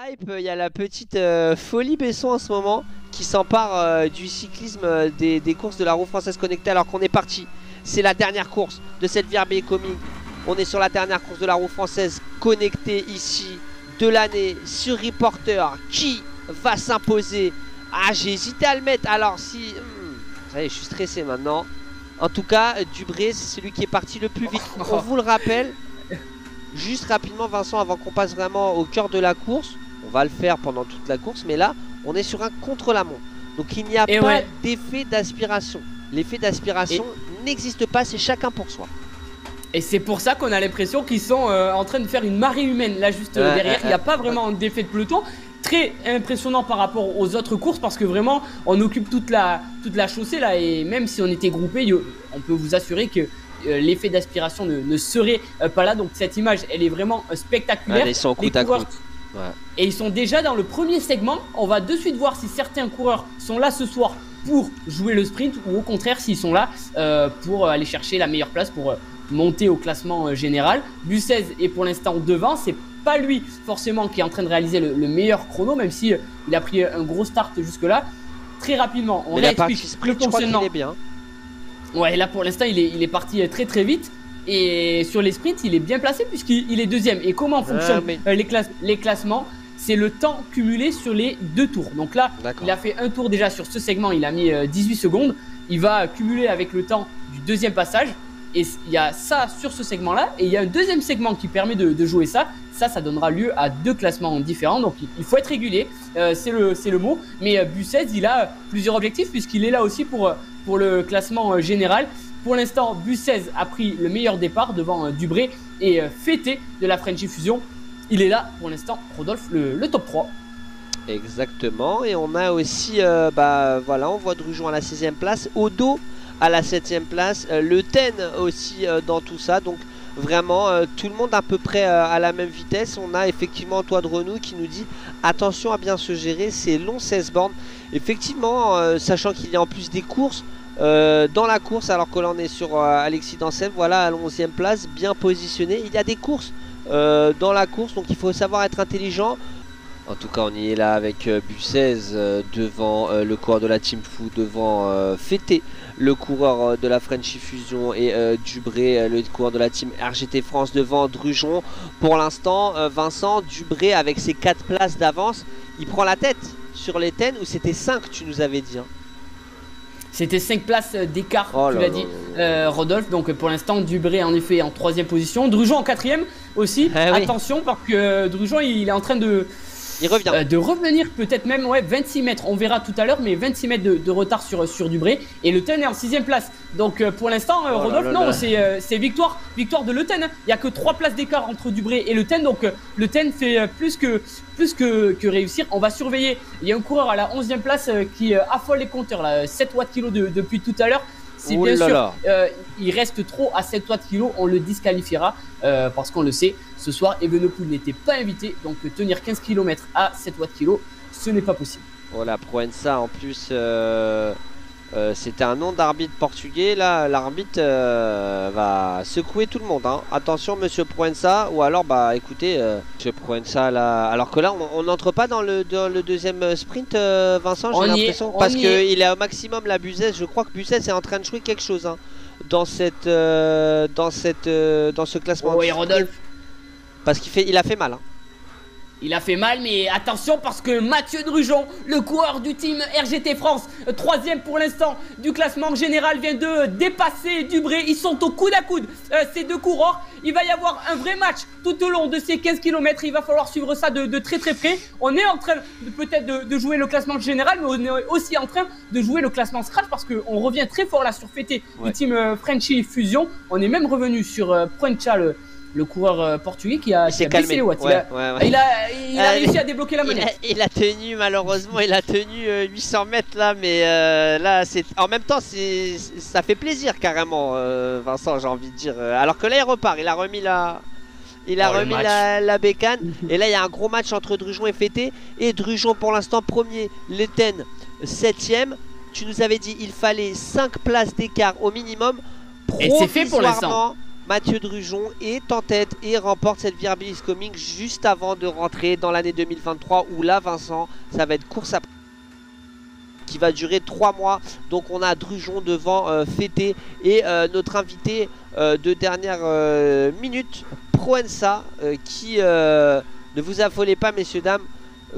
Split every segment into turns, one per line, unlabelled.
hype, il y a la petite Folie Besson en ce moment qui s'empare du cyclisme des courses de la roue française connectée alors qu'on est parti. C'est la dernière course de cette VRB Coming. On est sur la dernière course de la roue française connectée ici de l'année sur Reporter. Qui va s'imposer? Ah, j'ai hésité à le mettre. Alors si... ça y est, je suis stressé maintenant. En tout cas, Dubré, c'est celui qui est parti le plus vite. On vous le rappelle. Juste rapidement, Vincent, avant qu'on passe vraiment au cœur de la course. On va le faire pendant toute la course, mais là, on est sur un contre-la-montre. Donc il n'y a pas d'effet d'aspiration. L'effet d'aspiration n'existe pas, c'est chacun pour soi.
Et c'est pour ça qu'on a l'impression qu'ils sont en train de faire une marée humaine. Là, juste derrière, il n'y a pas vraiment d'effet de peloton. Très impressionnant par rapport aux autres courses parce que vraiment, on occupe toute la chaussée là. Et même si on était groupé, on peut vous assurer que l'effet d'aspiration ne serait pas là. Donc cette image, elle est vraiment spectaculaire.
Ils sont côte à côte.
Et ils sont déjà dans le premier segment. On va de suite voir si certains coureurs sont là ce soir pour jouer le sprint ou au contraire s'ils sont là pour aller chercher la meilleure place pour monter au classement général. Bussez est pour l'instant devant. C'est pas lui forcément qui est en train de réaliser le meilleur chrono, même si il a pris un gros start jusque là. Très rapidement, on réexplique le fonctionnement.
Est bien.
Ouais, là pour l'instant il est parti très vite. Et sur les sprints, il est bien placé puisqu'il est deuxième. Et comment fonctionnent les classements? C'est le temps cumulé sur les 2 tours. Donc là, il a fait un tour déjà sur ce segment, il a mis 18 secondes. Il va cumuler avec le temps du deuxième passage. Et il y a ça sur ce segment-là. Et il y a un deuxième segment qui permet de jouer ça. Ça donnera lieu à 2 classements différents. Donc il faut être régulier, c'est le mot. Mais Bussez, il a plusieurs objectifs puisqu'il est là aussi pour le classement général. Pour l'instant, Bussez a pris le meilleur départ devant Dubré et Fété de la Frenchy Fusion. Il est là pour l'instant, Rodolphe, le top 3.
Exactement. Et on a aussi, voilà, on voit Drujon à la 16e place. Odo à la 7e place. Le Ten aussi dans tout ça. Donc vraiment, tout le monde à peu près à la même vitesse. On a effectivement Antoine Renou qui nous dit attention à bien se gérer. C'est long 16 bornes. Effectivement, sachant qu'il y a en plus des courses. Dans la course, alors que là on est sur Alexis Dansel, voilà à la 11e place, bien positionné. Il y a des courses dans la course, donc il faut savoir être intelligent. En tout cas, on y est là avec Bussez devant le coureur de la Team Fou, devant Fété, le coureur de la Frenchy Fusion, et Dubré, le coureur de la Team RGT France, devant Drujon. Pour l'instant, Vincent, Dubré avec ses 4 places d'avance, il prend la tête sur les Ten, ou c'était 5 tu nous avais dit, hein.
C'était 5 places d'écart, tu l'as dit, Rodolphe. Donc pour l'instant, Dubré en effet en 3e position. Drujon en 4e aussi. Attention parce que Drujon il est en train de revenir peut-être même 26 mètres. On verra tout à l'heure, mais 26 mètres de retard sur Dubré. Et Le Ten est en 6e place. Donc pour l'instant, Rodolphe, non, c'est victoire de Le Ten. Il n'y a que 3 places d'écart entre Dubré et Le Ten. Donc Le Ten fait plus que réussir. On va surveiller. Il y a un coureur à la 11e place qui affole les compteurs là. 7 watts kilo depuis tout à l'heure. Si bien sûr il reste trop à 7 watts kilo, on le disqualifiera parce qu'on le sait, ce soir Evenepoel n'était pas invité, donc tenir 15 km à 7 watts kilo, ce n'est pas possible.
Voilà, Proença en plus, c'était un nom d'arbitre portugais. Là, l'arbitre va secouer tout le monde, hein. Attention, monsieur Proença, ou alors, écoutez, monsieur Proença, là, alors que là, on n'entre pas dans le deuxième sprint, Vincent, j'ai l'impression, parce qu'il est au maximum, la Bussez. Je crois que Bussez est en train de jouer quelque chose, hein, dans ce classement.
Oui, Rodolphe.
Parce qu'il a fait mal, hein.
Il a fait mal, mais attention parce que Mathieu Drujon, le coureur du team RGT France, 3e pour l'instant du classement général, vient de dépasser Dubré. Ils sont au coude à coude, ces 2 coureurs. Il va y avoir un vrai match tout au long de ces 15 km. Il va falloir suivre ça de très près. On est en train peut-être de jouer le classement général, mais on est aussi en train de jouer le classement scratch parce qu'on revient très fort là sur Fété du team Frenchy Fusion. On est même revenu sur Proença, le coureur portugais qui a baissé les watts. Il a réussi à débloquer la manette.
Il a tenu, malheureusement, 800 mètres là, mais là, en même temps, ça fait plaisir carrément, Vincent, j'ai envie de dire. Alors que là, il repart, il a remis la bécane. Et là, il y a un gros match entre Drujon et Fété. Et Drujon, pour l'instant, premier, Le Ten, 7e. Tu nous avais dit il fallait 5 places d'écart au minimum.
Et c'est fait pour l'instant.
Mathieu Drujon est en tête et remporte cette VRB is coming juste avant de rentrer dans l'année 2023 où là Vincent, ça va être course à qui va durer 3 mois. Donc on a Drujon devant Fêté et notre invité de dernière minute, Proença, qui ne vous affolez pas messieurs dames,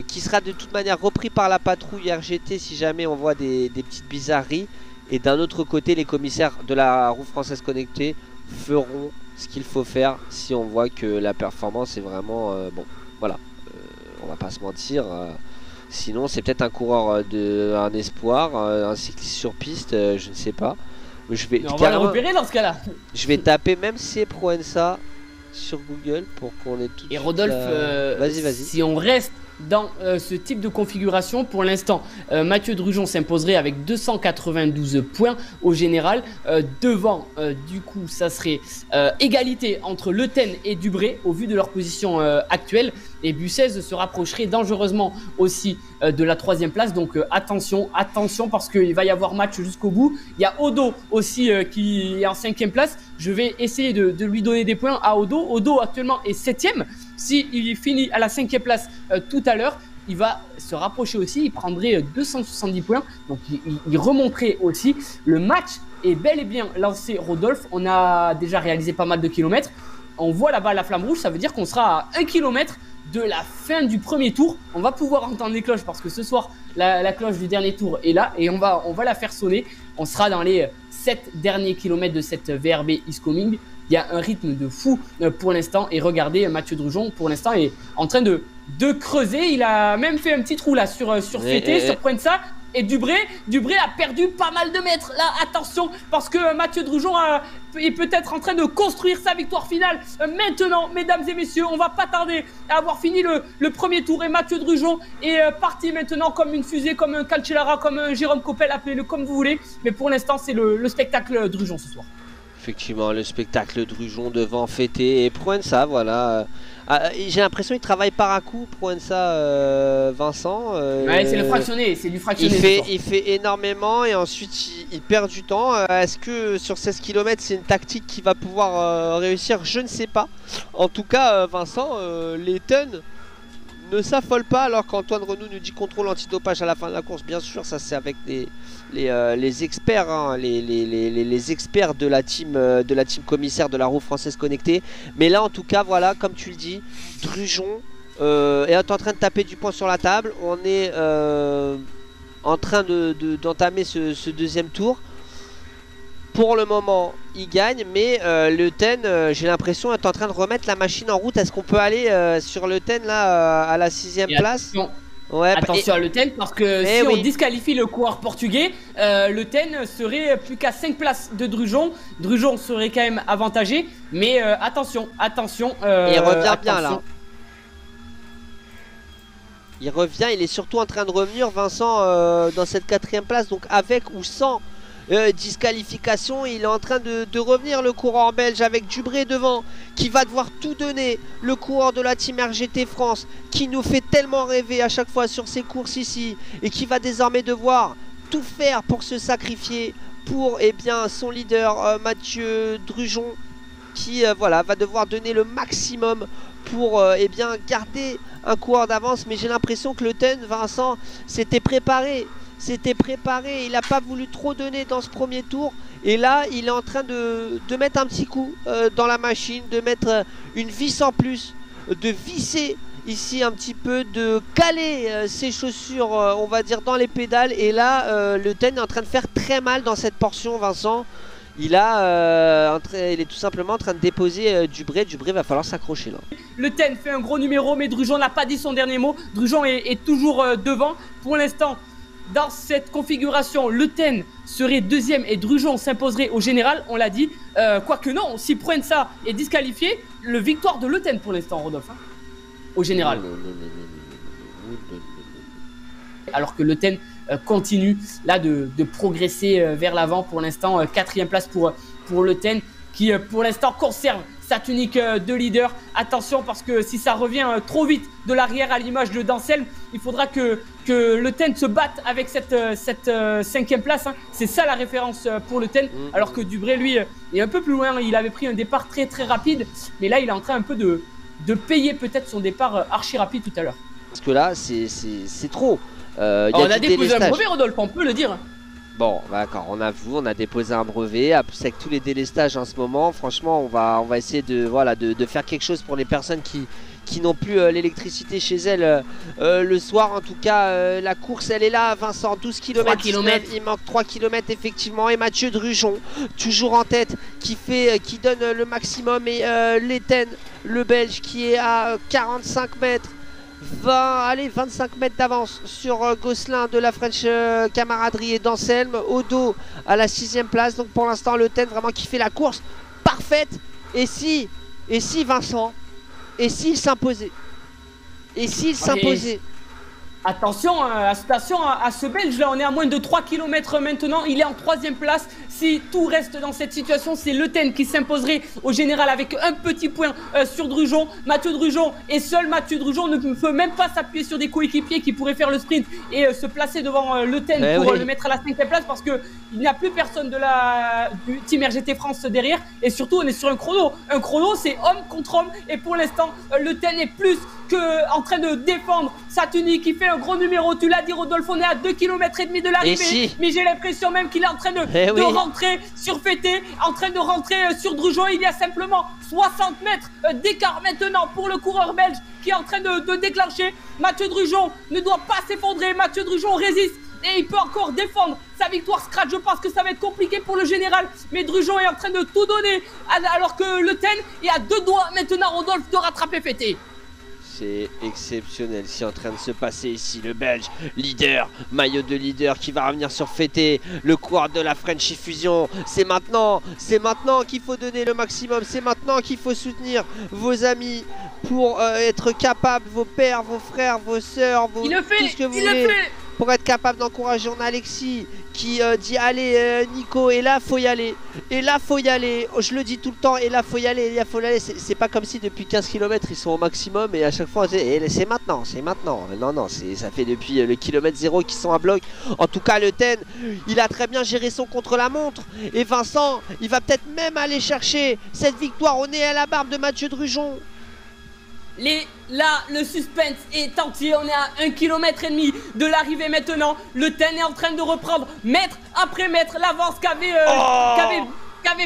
qui sera de toute manière repris par la patrouille RGT si jamais on voit des petites bizarreries. Et d'un autre côté, les commissaires de la roue française connectée feront ce qu'il faut faire si on voit que la performance est vraiment bon. Voilà, on va pas se mentir. Sinon, c'est peut-être un coureur un espoir, un cycliste sur piste, je ne sais pas.
On va le repérer dans ce cas-là.
Je vais taper même c'est Proença sur Google pour qu'on ait tout.
Et Rodolphe,
vas-y.
Si on reste dans ce type de configuration, pour l'instant, Mathieu Drujon s'imposerait avec 292 points au général. Devant, du coup, ça serait égalité entre Le Ten et Dubré au vu de leur position actuelle. Et Bussez se rapprocherait dangereusement aussi de la 3e place. Donc attention parce qu'il va y avoir match jusqu'au bout. Il y a Odo aussi qui est en 5e place. Je vais essayer de lui donner des points à Odo. Odo actuellement est 7e. S'il finit à la 5e place tout à l'heure, il va se rapprocher aussi. Il prendrait 270 points. Donc il remonterait aussi. Le match est bel et bien lancé, Rodolphe. On a déjà réalisé pas mal de kilomètres. On voit là-bas la flamme rouge. Ça veut dire qu'on sera à 1 km de la fin du premier tour. On va pouvoir entendre les cloches parce que ce soir la cloche du dernier tour est là et on va la faire sonner. On sera dans les 7 derniers kilomètres de cette VRB is coming. Il y a un rythme de fou pour l'instant et regardez, Mathieu Drujon pour l'instant est en train de creuser. Il a même fait un petit trou là sur Fêté, sur Proença. Et Dubré a perdu pas mal de mètres. Là, attention, parce que Mathieu Drujon est peut-être en train de construire sa victoire finale. Maintenant, mesdames et messieurs, on va pas tarder à avoir fini le premier tour. Et Mathieu Drujon est parti maintenant comme une fusée, comme un Cancellara, comme un Jérôme Coppel, appelez-le comme vous voulez. Mais pour l'instant, c'est le spectacle Drujon ce soir.
Effectivement, le spectacle Drujon devant Fêté et Proença, voilà. J'ai l'impression qu'il travaille par à coup, Proença, Vincent.
Ouais, c'est le fractionné, c'est du fractionné.
Il fait énormément et ensuite il perd du temps. Est-ce que sur 16 km c'est une tactique qui va pouvoir réussir? Je ne sais pas. En tout cas, Vincent, les tonnes ne s'affole pas alors qu'Antoine Renou nous dit contrôle antidopage à la fin de la course. Bien sûr, ça c'est avec les experts, hein, les experts de la team commissaire de la roue française connectée. Mais là en tout cas voilà, comme tu le dis, Drujon est en train de taper du poing sur la table. On est en train d'entamer ce deuxième tour. Pour le moment, il gagne, mais Le Ten, j'ai l'impression, est en train de remettre la machine en route. Est-ce qu'on peut aller sur Le Ten là à la 6e place?
Ouais, attention à Le Ten, parce que si on disqualifie le coureur portugais, Le Ten serait plus qu'à 5 places de Drujon. Drujon serait quand même avantagé, mais attention.
Il revient bien là. Il revient, il est surtout en train de revenir, Vincent, dans cette 4e place, donc avec ou sans disqualification. Il est en train de revenir, le coureur belge, avec Dubré devant, qui va devoir tout donner. Le coureur de la team RGT France, qui nous fait tellement rêver à chaque fois sur ses courses ici, et qui va désormais devoir tout faire pour se sacrifier pour son leader Mathieu Drujon, qui voilà, va devoir donner le maximum pour garder un coureur d'avance. Mais j'ai l'impression que Le Ten, Vincent, s'était préparé, il n'a pas voulu trop donner dans ce premier tour. Et là, il est en train de mettre un petit coup dans la machine, de mettre une vis en plus, de visser ici un petit peu, de caler ses chaussures, on va dire, dans les pédales. Et là, Le Ten est en train de faire très mal dans cette portion, Vincent. Il est tout simplement en train de déposer Dubré. Dubré va falloir s'accrocher là.
Le Ten fait un gros numéro, mais Drujon n'a pas dit son dernier mot. Drujon est toujours devant. Pour l'instant, dans cette configuration, Le Ten serait 2e et Drujon s'imposerait au général, on l'a dit. Quoique non, si Proença est disqualifié, le victoire de Le Ten pour l'instant, Rodolphe, hein, au général. Alors que Le Ten continue là de progresser vers l'avant. Pour l'instant, 4e place pour Le Ten, qui pour l'instant conserve sa tunique de leader. Attention parce que si ça revient trop vite de l'arrière à l'image de Danselm, il faudra que Le Ten se batte avec cette 5e place. Hein. C'est ça la référence pour Le Ten. Alors que Dubré, lui, est un peu plus loin. Il avait pris un départ très très rapide. Mais là, il est en train un peu de payer peut-être son départ archi rapide tout à l'heure.
Parce que là, c'est trop.
On a déposé un brevet, Rodolphe, on peut le dire.
Bon, d'accord, on a déposé un brevet. Avec tous les délestages en ce moment, franchement, on va essayer de faire quelque chose pour les personnes qui n'ont plus l'électricité chez elles le soir. En tout cas, la course, elle est là, Vincent, 12 km, 19, il manque 3 km effectivement. Et Mathieu Drujon, toujours en tête, qui donne le maximum. Et Letten, le Belge, qui est à 45 mètres. 25 mètres d'avance sur Gosselin de la French Camaraderie et Danselm au dos à la 6e place. Donc pour l'instant Le Ten vraiment qui fait la course parfaite. Et si Vincent, et s'il s'imposait,
Attention à ce Belge là, on est à moins de 3 km maintenant, il est en 3e place. Si tout reste dans cette situation, c'est Le Ten qui s'imposerait au général avec un petit point sur Drujon. Mathieu Drujon, et seul Mathieu Drujon ne peut même pas s'appuyer sur des coéquipiers qui pourraient faire le sprint et se placer devant Le Ten pour le mettre à la 5e place, parce qu'il n'y a plus personne du team RGT France derrière. Et surtout on est sur un chrono c'est homme contre homme, et pour l'instant Le Ten est plus en train de défendre sa tunique. Il fait un gros numéro, tu l'as dit Rodolphe, on est à 2 km et demi de l'arrivée, mais j'ai l'impression même qu'il est en train de rentrer sur Fété, en train de rentrer sur Drujon. Il y a simplement 60 mètres d'écart maintenant pour le coureur belge qui est en train de déclencher. Mathieu Drujon ne doit pas s'effondrer, Mathieu Drujon résiste et il peut encore défendre sa victoire scratch. Je pense que ça va être compliqué pour le général, mais Drujon est en train de tout donner alors que Le Ten est à 2 doigts maintenant, Rodolphe, de rattraper Fété.
C'est exceptionnel, c'est en train de se passer ici. Le Belge, leader, maillot de leader qui va revenir sur Fété. Le coureur de la French Fusion. C'est maintenant qu'il faut donner le maximum. C'est maintenant qu'il faut soutenir vos amis pour être capable, vos pères, vos frères, vos sœurs, tout ce que vous voulez. Pour être capable d'encourager. On a Alexis qui dit allez Nico, et là faut y aller, je le dis tout le temps, et là faut y aller, c'est pas comme si depuis 15 km ils sont au maximum et à chaque fois c'est maintenant, non, ça fait depuis le kilomètre 0 qu'ils sont à bloc. En tout cas Le Ten, il a très bien géré son contre-la-montre, et Vincent, il va peut-être même aller chercher cette victoire. On est à la barbe de Mathieu Drujon.
Là, le suspense est entier. On est à 1 km et demi de l'arrivée maintenant. Le Ten est en train de reprendre mètre après mètre l'avance qu'avait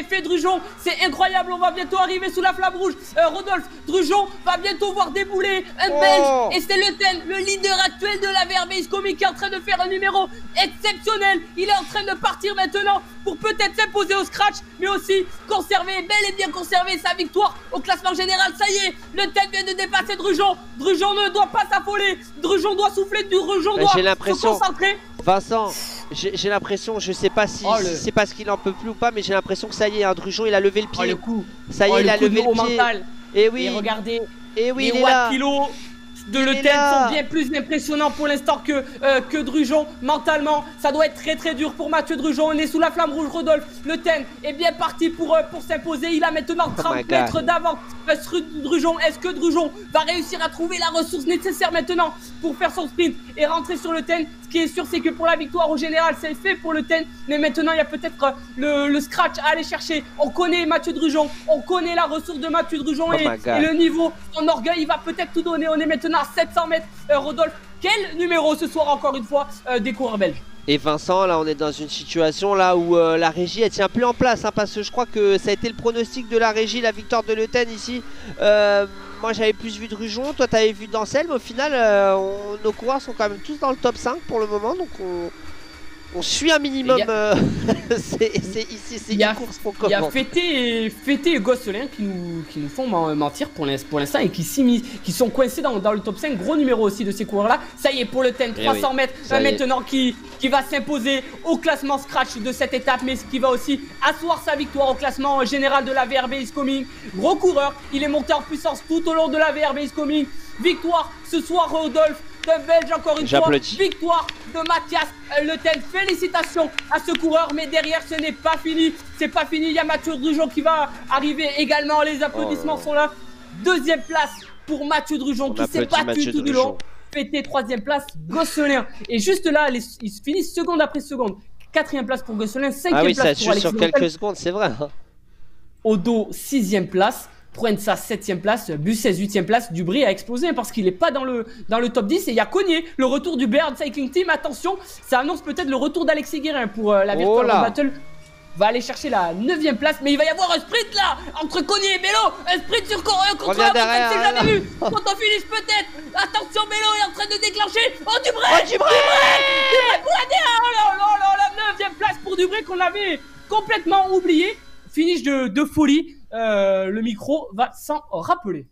fait Drujon. C'est incroyable, on va bientôt arriver sous la flamme rouge. Rodolphe, Drujon va bientôt voir débouler un Belge, et c'est Le Ten, le leader actuel de la VRB Iscomi, qui est en train de faire un numéro exceptionnel. Il est en train de partir maintenant pour peut-être s'imposer au scratch, mais aussi bel et bien conserver sa victoire au classement général. Ça y est, Le Ten vient de dépasser Drujon. Drujon ne doit pas s'affoler, Drujon doit souffler, Drujon doit se concentrer.
Vincent, j'ai l'impression, je sais pas si c'est parce qu'il en peut plus ou pas, mais j'ai l'impression que ça y est, Drujon il a levé le pied.
Le coup.
Ça y est, il a levé le pied.
Mental.
Et oui.
Et regardez,
et oui,
les watts kilos de Le Ten sont bien plus impressionnants pour l'instant que Drujon. Mentalement, ça doit être très très dur pour Mathieu Drujon. On est sous la flamme rouge, Rodolphe. Le Ten est bien parti pour s'imposer. Il a maintenant 30 mètres d'avance sur Drujon. Est-ce que Drujon va réussir à trouver la ressource nécessaire maintenant pour faire son sprint et rentrer sur Le Ten? Ce qui est sûr, c'est que pour la victoire au général, c'est fait pour Le Ten. Mais maintenant, il y a peut-être le scratch à aller chercher. On connaît Mathieu Drujon, on connaît la ressource de Mathieu Drujon et le niveau, son orgueil, il va peut-être tout donner. On est maintenant à 700 mètres. Rodolphe, quel numéro ce soir encore une fois des coureurs belges?
Et Vincent, là on est dans une situation là où la régie elle tient plus en place, hein, parce que je crois que ça a été le pronostic de la régie, la victoire de Le Ten ici. Moi j'avais plus vu Drujon, toi t'avais vu Danselm. Au final nos coureurs sont quand même tous dans le top 5 pour le moment, donc on suit un minimum. C'est une course qu'on commence.
Il y a Fété et Gosselin qui nous font mentir pour l'instant, et qui sont coincés dans le top 5. Gros numéro aussi de ces coureurs là. Ça y est pour Le Ten, 300 mètres maintenant qui va s'imposer au classement scratch de cette étape, mais qui va aussi asseoir sa victoire au classement général de la VRB Iscomi. Gros coureur, il est monté en puissance tout au long de la VRB Iscomi. Victoire ce soir, Rodolphe, d'un Belge encore une fois.
Victoire
de Mathias Le Ten. Félicitations à ce coureur, mais derrière ce n'est pas fini. C'est pas fini, il y a Mathieu Drujon qui va arriver également. Les applaudissements sont là. Deuxième place pour Mathieu Drujon qui s'est battu tout du long. Fêté troisième place, Gosselin. Et juste là, ils finissent seconde après seconde. Quatrième place pour Gosselin, cinquième place pour Alexis.
Ah oui, ça sur quelques secondes, c'est vrai.
Odo, sixième place. Proença, 7ème place, Bussez, 8ème place. Dubry a explosé parce qu'il n'est pas dans le top 10. Et il y a Cognier, le retour du Baird Cycling Team. Attention, ça annonce peut-être le retour d'Alexis Guérin pour la Virtual Battle. Va aller chercher la 9ème place. Mais il va y avoir un sprint là entre Cognier et Bello. Un sprint sur contre un, peut-être c'est jamais vu. Photo finish peut-être. Attention, Bello est en train de déclencher. Oh, Dubray, Dubray pour la dernière. Oh la 9ème place pour Dubray qu'on avait complètement oublié. Finish de folie. Le micro va s'en rappeler.